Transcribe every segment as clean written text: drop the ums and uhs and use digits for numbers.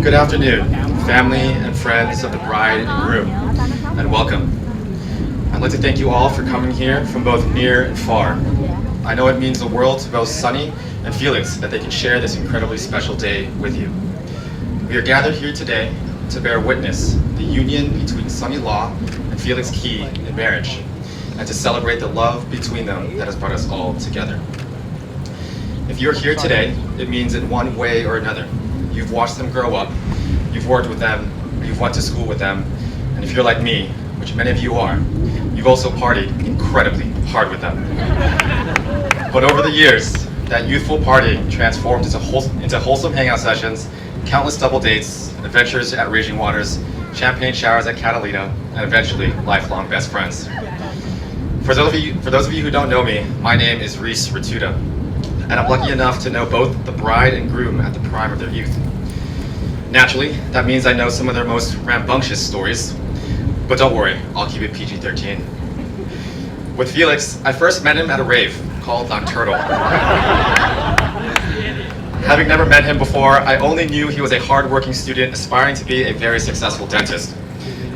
Good afternoon, family and friends of the bride and groom, and welcome. I'd like to thank you all for coming here from both near and far. I know it means the world to both Sunny and Felix that they can share this incredibly special day with you. We are gathered here today to bear witness the union between Sunny Law and Felix Key in marriage, and to celebrate the love between them that has brought us all together. If you're here today, it means in one way or another, you've watched them grow up, you've worked with them, you've went to school with them, and if you're like me, which many of you are, you've also partied incredibly hard with them. But over the years, that youthful partying transformed into wholesome hangout sessions, countless double dates, adventures at Raging Waters, champagne showers at Catalina, and eventually lifelong best friends. For those of you who don't know me, my name is Rees Retuta, and I'm lucky enough to know both the bride and groom at the prime of their youth. Naturally, that means I know some of their most rambunctious stories, but don't worry, I'll keep it PG-13. With Felix, I first met him at a rave called Nocturnal. Having never met him before, I only knew he was a hard-working student aspiring to be a very successful dentist.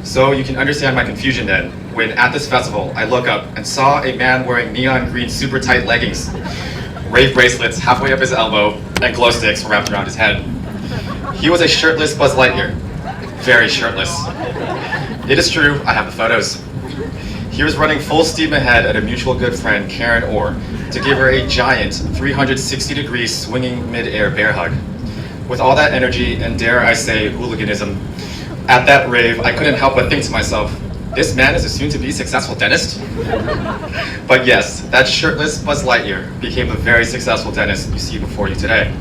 So you can understand my confusion then, when at this festival, I look up and saw a man wearing neon green super tight leggings, rave bracelets halfway up his elbow, and glow sticks wrapped around his head. He was a shirtless Buzz Lightyear, very shirtless. It is true, I have the photos. He was running full steam ahead at a mutual good friend, Karen Orr, to give her a giant 360-degree swinging mid-air bear hug. With all that energy and, dare I say, hooliganism, at that rave, I couldn't help but think to myself, this man is a soon-to-be successful dentist? But yes, that shirtless Buzz Lightyear became the very successful dentist you see before you today.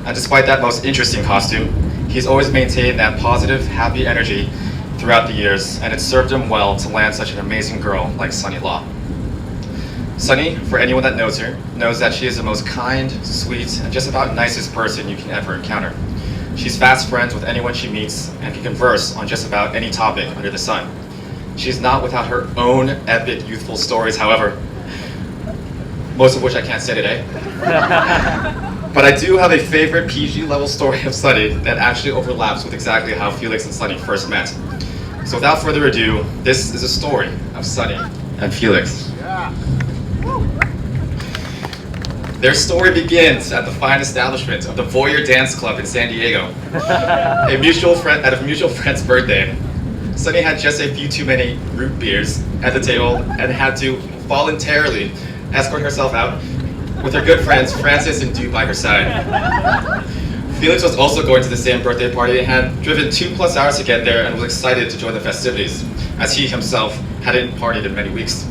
And despite that most interesting costume, he's always maintained that positive, happy energy throughout the years, and it served him well to land such an amazing girl like Sunny Law. Sunny, for anyone that knows her, knows that she is the most kind, sweet, and just about nicest person you can ever encounter. She's fast friends with anyone she meets and can converse on just about any topic under the sun. She's not without her own epic youthful stories, however, most of which I can't say today. But I do have a favorite PG-level story of Sunny that actually overlaps with exactly how Felix and Sunny first met. So without further ado, this is a story of Sunny and Felix. Their story begins at the fine establishment of the Voyeur Dance Club in San Diego. At a mutual friend's birthday, Sunny had just a few too many root beers at the table and had to voluntarily escort herself out with her good friends Francis and Duke by her side. Felix was also going to the same birthday party and had driven 2+ hours to get there and was excited to join the festivities, as he himself hadn't partied in many weeks.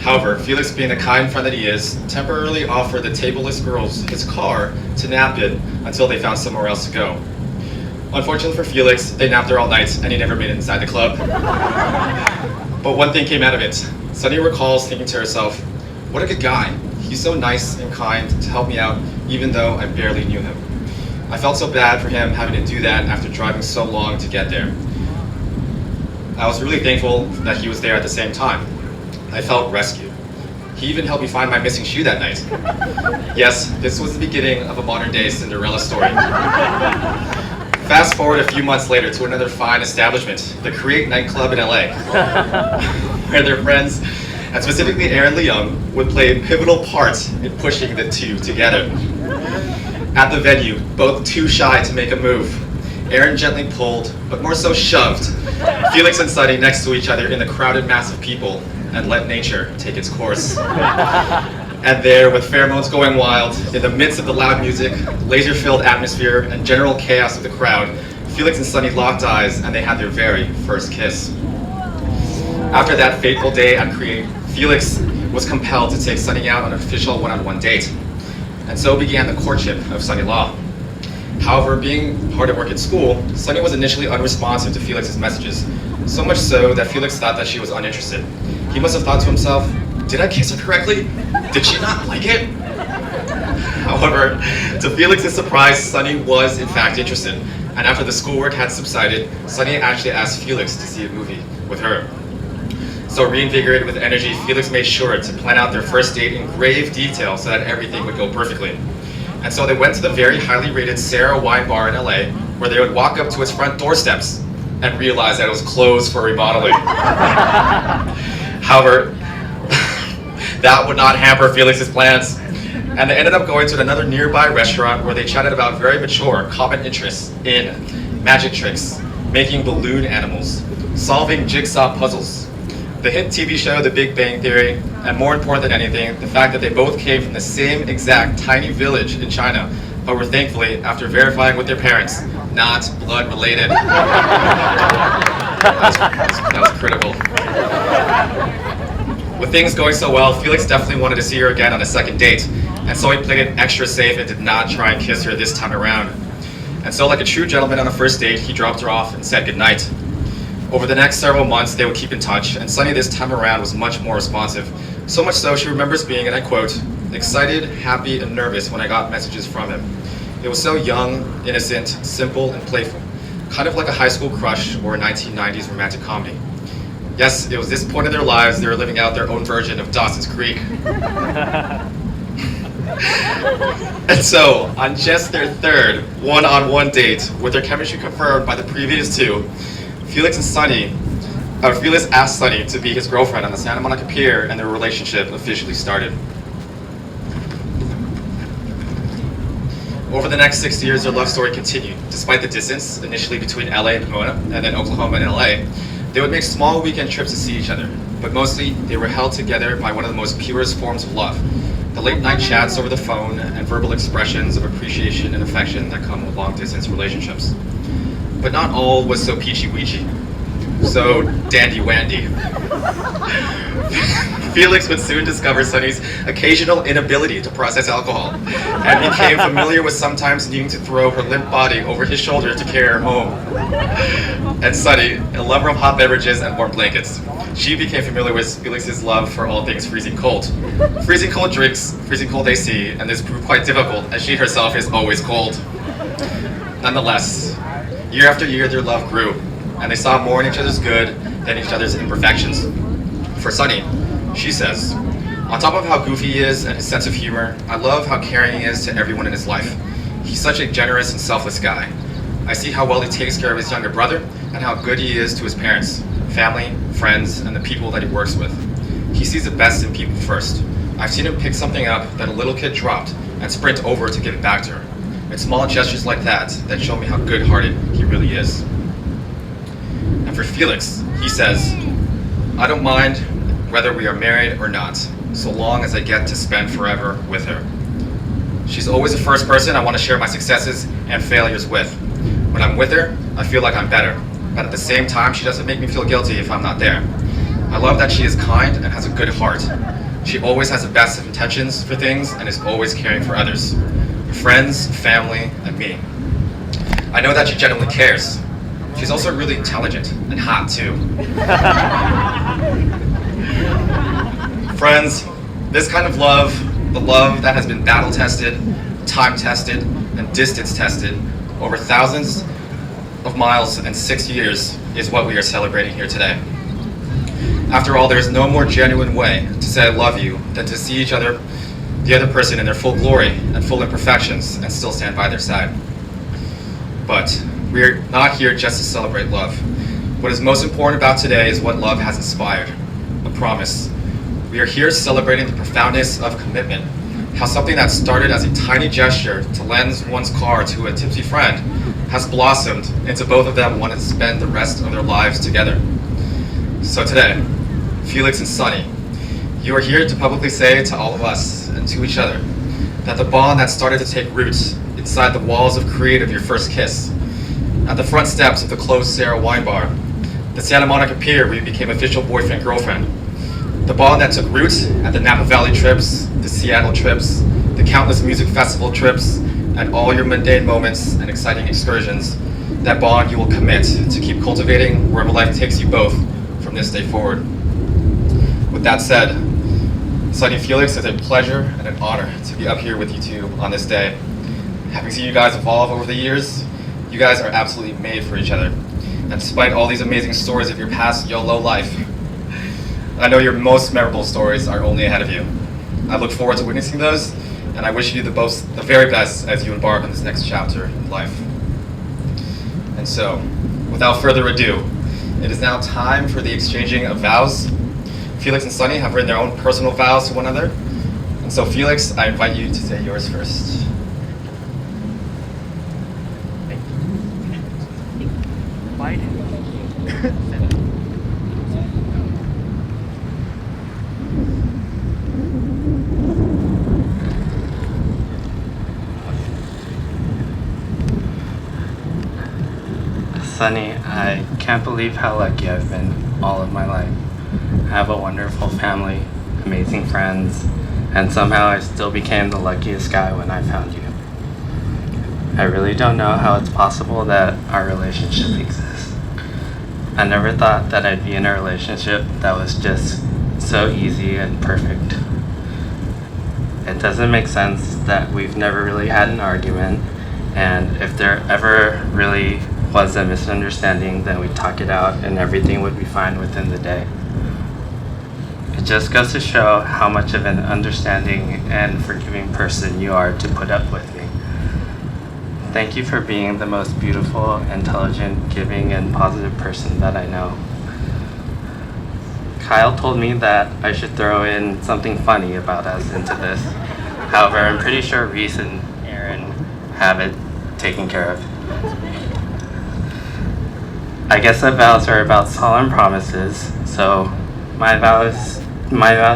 However, Felix, being the kind friend that he is, temporarily offered the tableless girls his car to nap in until they found somewhere else to go. Unfortunately for Felix, they napped there all night and he never made it inside the club. But one thing came out of it. Sunny recalls thinking to herself, what a good guy. He's so nice and kind to help me out, even though I barely knew him. I felt so bad for him having to do that after driving so long to get there. I was really thankful that he was there at the same time. I felt rescued. He even helped me find my missing shoe that night. Yes, this was the beginning of a modern-day Cinderella story. Fast forward a few months later to another fine establishment, the Create nightclub in LA, where their friends, and specifically Aaron Leung, would play a pivotal part in pushing the two together. At the venue, both too shy to make a move, Aaron gently pulled, but more so shoved, Felix and Sunny next to each other in the crowded mass of people and let nature take its course. And there, with pheromones going wild, in the midst of the loud music, laser-filled atmosphere, and general chaos of the crowd, Felix and Sunny locked eyes and they had their very first kiss. After that fateful day at Create, Felix was compelled to take Sunny out on an official one-on-one date. And so began the courtship of Sunny Law. However, being hard at work at school, Sunny was initially unresponsive to Felix's messages, so much so that Felix thought that she was uninterested. He must have thought to himself, did I kiss her correctly? Did she not like it? However, to Felix's surprise, Sunny was in fact interested, and after the schoolwork had subsided, Sunny actually asked Felix to see a movie with her. So reinvigorated with energy, Felix made sure to plan out their first date in grave detail so that everything would go perfectly. And so they went to the very highly rated Sarah Wine Bar in LA, where they would walk up to its front doorsteps and realize that it was closed for remodeling. However, that would not hamper Felix's plans, and they ended up going to another nearby restaurant where they chatted about very mature common interests in magic tricks, making balloon animals, solving jigsaw puzzles, the hit TV show The Big Bang Theory, and more important than anything, the fact that they both came from the same exact tiny village in China, but were thankfully, after verifying with their parents, not blood related. That was critical. With things going so well, Felix definitely wanted to see her again on a second date, and so he played it extra safe and did not try and kiss her this time around. And so, like a true gentleman on a first date, he dropped her off and said goodnight. Over the next several months, they would keep in touch, and Sunny this time around was much more responsive. So much so, she remembers being, and I quote, excited, happy, and nervous when I got messages from him. It was so young, innocent, simple, and playful, kind of like a high school crush or a 1990s romantic comedy. Yes, it was this point in their lives they were living out their own version of Dawson's Creek. And so, on just their third one-on-one date, with their chemistry confirmed by the previous two, Felix asked Sunny to be his girlfriend on the Santa Monica Pier, and their relationship officially started. Over the next 6 years, their love story continued. Despite the distance, initially between LA and Pomona, and then Oklahoma and LA, they would make small weekend trips to see each other, but mostly they were held together by one of the most purest forms of love, the late night chats over the phone and verbal expressions of appreciation and affection that come with long distance relationships. But not all was so peachy-weechy, so dandy-wandy. Felix would soon discover Sunny's occasional inability to process alcohol, and became familiar with sometimes needing to throw her limp body over his shoulder to carry her home. And Sunny, a lover of hot beverages and warm blankets, she became familiar with Felix's love for all things freezing cold. Freezing cold drinks, freezing cold AC, and this proved quite difficult as she herself is always cold. Nonetheless, year after year their love grew, and they saw more in each other's good than each other's imperfections. For Sunny, she says, on top of how goofy he is and his sense of humor, I love how caring he is to everyone in his life. He's such a generous and selfless guy. I see how well he takes care of his younger brother and how good he is to his parents, family, friends, and the people that he works with. He sees the best in people first. I've seen him pick something up that a little kid dropped and sprint over to give it back to her. It's small gestures like that that show me how good-hearted he really is. And for Felix, he says, I don't mind whether we are married or not, so long as I get to spend forever with her. She's always the first person I want to share my successes and failures with. When I'm with her, I feel like I'm better, but at the same time, she doesn't make me feel guilty if I'm not there. I love that she is kind and has a good heart. She always has the best of intentions for things and is always caring for others, friends, family, and me. I know that she genuinely cares. She's also really intelligent and hot too. Friends, this kind of love, the love that has been battle-tested, time-tested, and distance-tested over thousands of miles and 6 years, is what we are celebrating here today. After all, there is no more genuine way to say I love you than to see each other, the other person, in their full glory and full imperfections, and still stand by their side. But we are not here just to celebrate love. What is most important about today is what love has inspired, a promise. We are here celebrating the profoundness of commitment, how something that started as a tiny gesture to lend one's car to a tipsy friend has blossomed into both of them wanting to spend the rest of their lives together. So today, Felix and Sunny, you are here to publicly say to all of us and to each other that the bond that started to take roots inside the walls of creative Your First Kiss, at the front steps of the closed Sarah wine bar, the Santa Monica Pier where you became official boyfriend-girlfriend, the bond that took root at the Napa Valley trips, the Seattle trips, the countless music festival trips, and all your mundane moments and exciting excursions, that bond you will commit to keep cultivating wherever life takes you both from this day forward. With that said, Sunny and Felix, it's a pleasure and an honor to be up here with you two on this day. Having seen you guys evolve over the years, you guys are absolutely made for each other. And despite all these amazing stories of your past YOLO life, I know your most memorable stories are only ahead of you. I look forward to witnessing those, and I wish you the very best as you embark on this next chapter in life. So, without further ado, it is now time for the exchanging of vows. Felix and Sunny have written their own personal vows to one another. And so, Felix, I invite you to say yours first. Sunny, I can't believe how lucky I've been all of my life. I have a wonderful family, amazing friends, and somehow I still became the luckiest guy when I found you. I really don't know how it's possible that our relationship exists. I never thought that I'd be in a relationship that was just so easy and perfect. It doesn't make sense that we've never really had an argument, and if there ever really was a misunderstanding, then we'd talk it out and everything would be fine within the day. It just goes to show how much of an understanding and forgiving person you are to put up with me. Thank you for being the most beautiful, intelligent, giving, and positive person that I know. Kyle told me that I should throw in something funny about us into this. However, I'm pretty sure Rees and Aaron have it taken care of. I guess that vows are about solemn promises, so my vow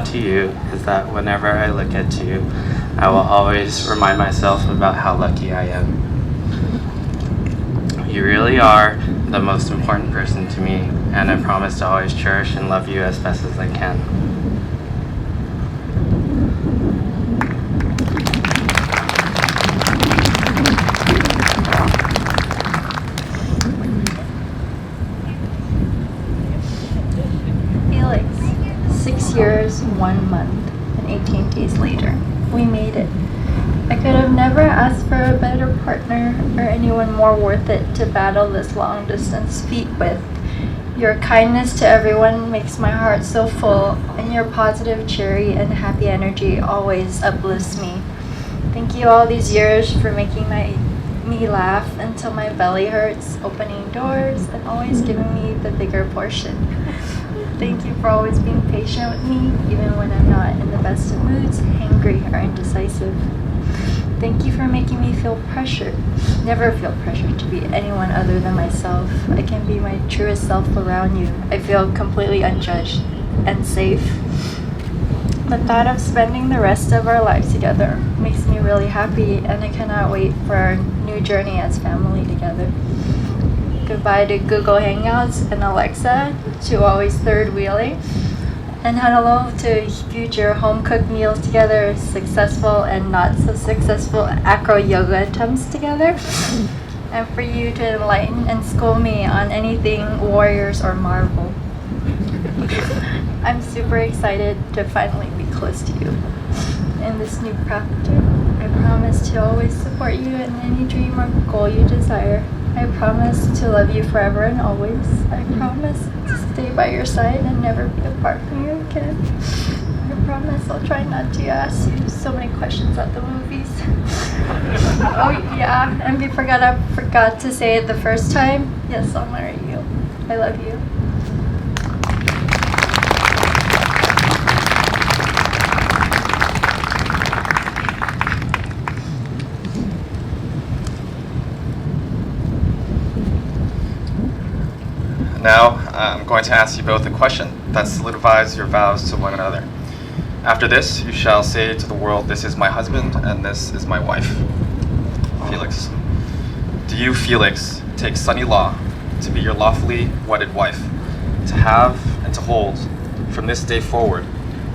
to you is that whenever I look at you, I will always remind myself about how lucky I am. You really are the most important person to me, and I promise to always cherish and love you as best as I can. Felix, 6 years, 1 month, and 18 days later, we made it. I could have never asked for a better partner or anyone more worth it to battle this long distance feat with. Your kindness to everyone makes my heart so full, and your positive, cheery, and happy energy always uplifts me. Thank you all these years for making me laugh until my belly hurts, opening doors, and always giving me the bigger portion. Thank you for always being patient with me, even when I'm not in the best of moods, angry, or indecisive. Thank you for making me never feel pressure to be anyone other than myself. I can be my truest self around you. I feel completely unjudged and safe. The thought of spending the rest of our lives together makes me really happy, and I cannot wait for our new journey as family together. Goodbye to Google Hangouts and Alexa, to always third wheeling. And hello to future home-cooked meals together, successful and not so successful acro yoga attempts together. And for you to enlighten and school me on anything Warriors or Marvel. I'm super excited to finally be close to you. In this new chapter, I promise to always support you in any dream or goal you desire. I promise to love you forever and always. I promise to stay by your side and never be apart from you again. I promise I'll try not to ask you so many questions at the movies. Oh yeah, and I forgot to say it the first time. Yes, I'll marry you. I love you. Now, I'm going to ask you both a question that solidifies your vows to one another. After this, you shall say to the world, "This is my husband, and this is my wife." Felix. Do you, Felix, take Sunny Law to be your lawfully wedded wife, to have and to hold from this day forward,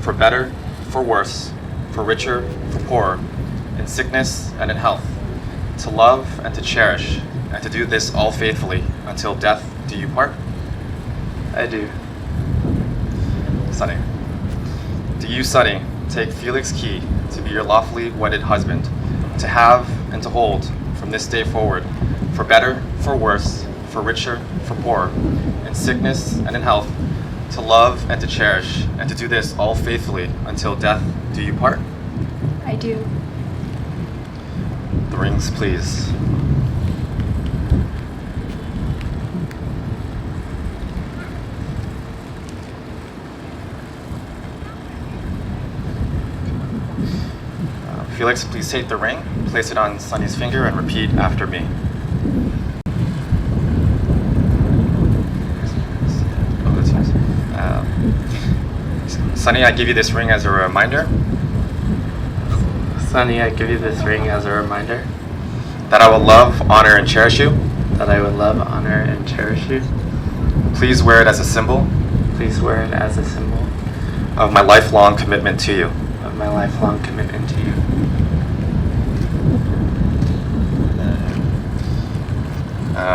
for better, for worse, for richer, for poorer, in sickness and in health, to love and to cherish, and to do this all faithfully until death do you part? I do. Sunny. Do you, Sunny, take Felix Key to be your lawfully wedded husband, to have and to hold from this day forward, for better, for worse, for richer, for poorer, in sickness and in health, to love and to cherish, and to do this all faithfully until death do you part? I do. The rings, please. Felix, please take the ring, place it on Sunny's finger, and repeat after me. Oh, that's yours. Sunny, I give you this ring as a reminder. Sunny, I give you this ring as a reminder That I will love, honor, and cherish you. that I would love, honor, and cherish you. Please wear it as a symbol Please wear it as a symbol of my lifelong commitment to you. of my lifelong commitment to you.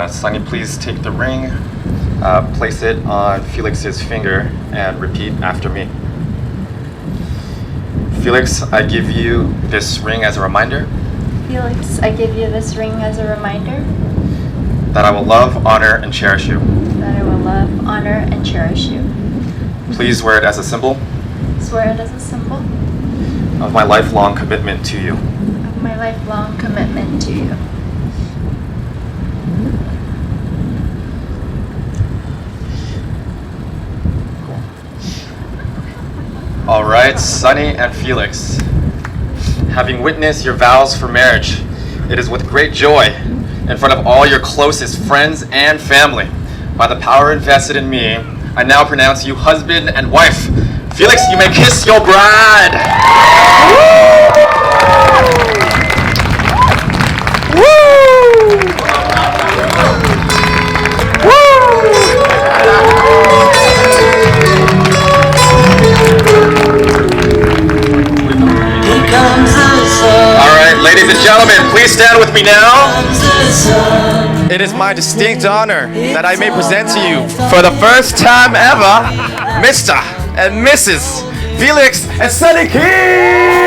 Sunny, please take the ring, place it on Felix's finger, and repeat after me. Felix, I give you this ring as a reminder Felix, I give you this ring as a reminder that I will love, honor, and cherish you. that I will love, honor, and cherish you. Please wear it as a symbol Swear it as a symbol of my lifelong commitment to you. of my lifelong commitment to you. All right, Sunny and Felix, having witnessed your vows for marriage, it is with great joy in front of all your closest friends and family, by the power invested in me, I now pronounce you husband and wife. Felix, you may kiss your bride. All right, ladies and gentlemen, please stand with me now. It is my distinct honor that I may present to you, for the first time ever, Mr. and Mrs. Felix and Sunny King!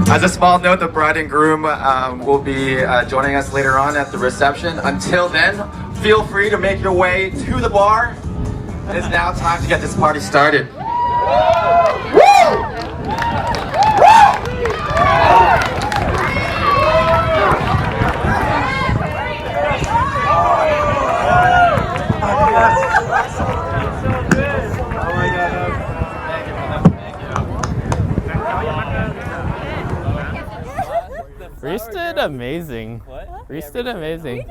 As a small note, the bride and groom will be joining us later on at the reception. Until then, feel free to make your way to the bar. It is now time to get this party started. Reese did amazing. What? Reese did amazing.